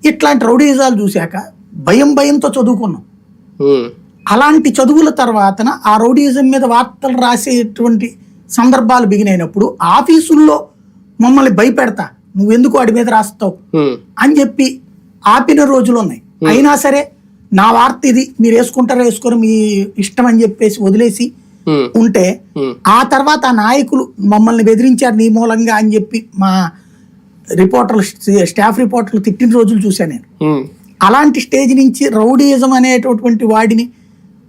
ఇట్లాంటి రౌడీజాలు చూశాక భయంతో చదువుకున్నాం. అలాంటి చదువుల తర్వాతన ఆ రౌడీజం మీద వార్తలు రాసేటువంటి సందర్భాలు బిగినైనప్పుడు ఆఫీసుల్లో మమ్మల్ని భయపెడతా, నువ్వెందుకు వాడి మీద రాస్తావు అని చెప్పి ఆపిన రోజులు ఉన్నాయి. అయినా సరే నా వార్త ఇది, మీరు వేసుకుంటారో వేసుకొని మీ ఇష్టం అని చెప్పేసి వదిలేసి ఉంటే ఆ తర్వాత ఆ నాయకులు మమ్మల్ని బెదిరించారు నీ మూలంగా అని చెప్పి మా రిపోర్టర్లు, స్టాఫ్ రిపోర్టర్లు తిట్టిన రోజులు చూశాను నేను. అలాంటి స్టేజ్ నుంచి రౌడీయిజం అనేటటువంటి వాడిని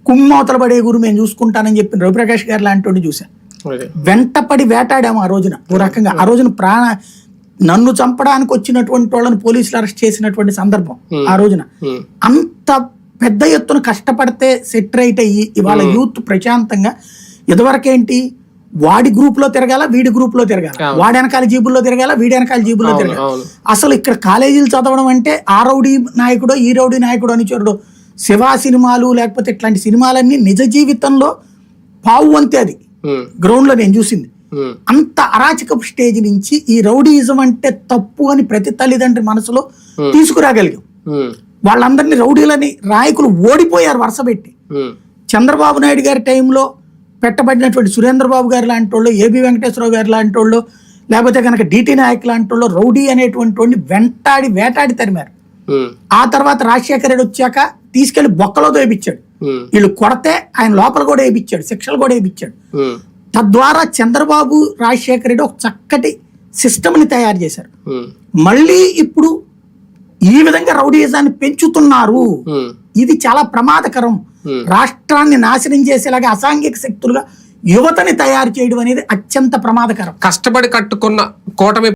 కుమ్మవతల పడే గురు మేము చూసుకుంటానని చెప్పిన రవిప్రకాష్ గారు లాంటి వాడిని చూశాను. వెంటపడి వేటాడాము ఆ రోజున. ఓ రకంగా ఆ రోజున నన్ను చంపడానికి వచ్చినటువంటి వాళ్ళని పోలీసులు అరెస్ట్ చేసినటువంటి సందర్భం ఆ రోజున. అంత పెద్ద ఎత్తున కష్టపడితే సెట్ రైట్ అయ్యి ఇవాళ యూత్ ప్రశాంతంగా, ఇదివరకేంటి వాడి గ్రూప్ లో తిరగాల, వీడి గ్రూప్ లో తిరగాల, వాడి వెనకాల జీబుల్లో తిరగాల, వీడి వెనకాల జీబుల్లో తిరగాల. అసలు ఇక్కడ కాలేజీలు చదవడం అంటే ఆ రౌడీ నాయకుడో ఈ రౌడీ నాయకుడో అని చూడడు. శివ సినిమాలు లేకపోతే ఇట్లాంటి సినిమాలన్నీ నిజ జీవితంలో పావు అంతే అది గ్రౌండ్ లో నేను చూసింది. అంత అరాచకపు స్టేజ్ నుంచి ఈ రౌడీయిజం అంటే తప్పు అని ప్రతి తల్లిదండ్రి మనసులో తీసుకురాగలిగాం. వాళ్ళందరినీ రౌడీలని నాయకులు ఓడిపోయారు వరుస పెట్టి. చంద్రబాబు నాయుడు గారి టైంలో పెట్టబడినటువంటి సురేంద్రబాబు గారు లాంటి వాళ్ళు, ఏబి వెంకటేశ్వరరావు గారు లాంటి వాళ్ళు, లేకపోతే కనుక డిటి నాయక్ లాంటి వాళ్ళు రౌడీ అనేటువంటి వాడిని వేటాడి తరిమారు. ఆ తర్వాత రాజశేఖర రెడ్డి వచ్చాక తీసుకెళ్లి బొక్కలో వేయించాడు. వీళ్ళు కొడితే ఆయన లోపల కూడా వేయించాడు, శిక్షలు కూడా వేయించాడు. తద్వారా చంద్రబాబు రాజశేఖర రెడ్డి ఒక చక్కటి సిస్టమ్ ని తయారు చేశారు. మళ్ళీ ఇప్పుడు ఈ విధంగా రౌడీయిజాన్ని పెంచుతున్నారు. ఇది చాలా ప్రమాదకరం. రాష్ట్రాన్ని నాశనం చేసేలాగా అసాంఘిక శక్తులుగా యువతని తయారు చేయడం అనేది అత్యంత ప్రమాదకరం. కష్టపడి కట్టుకున్న కూటమి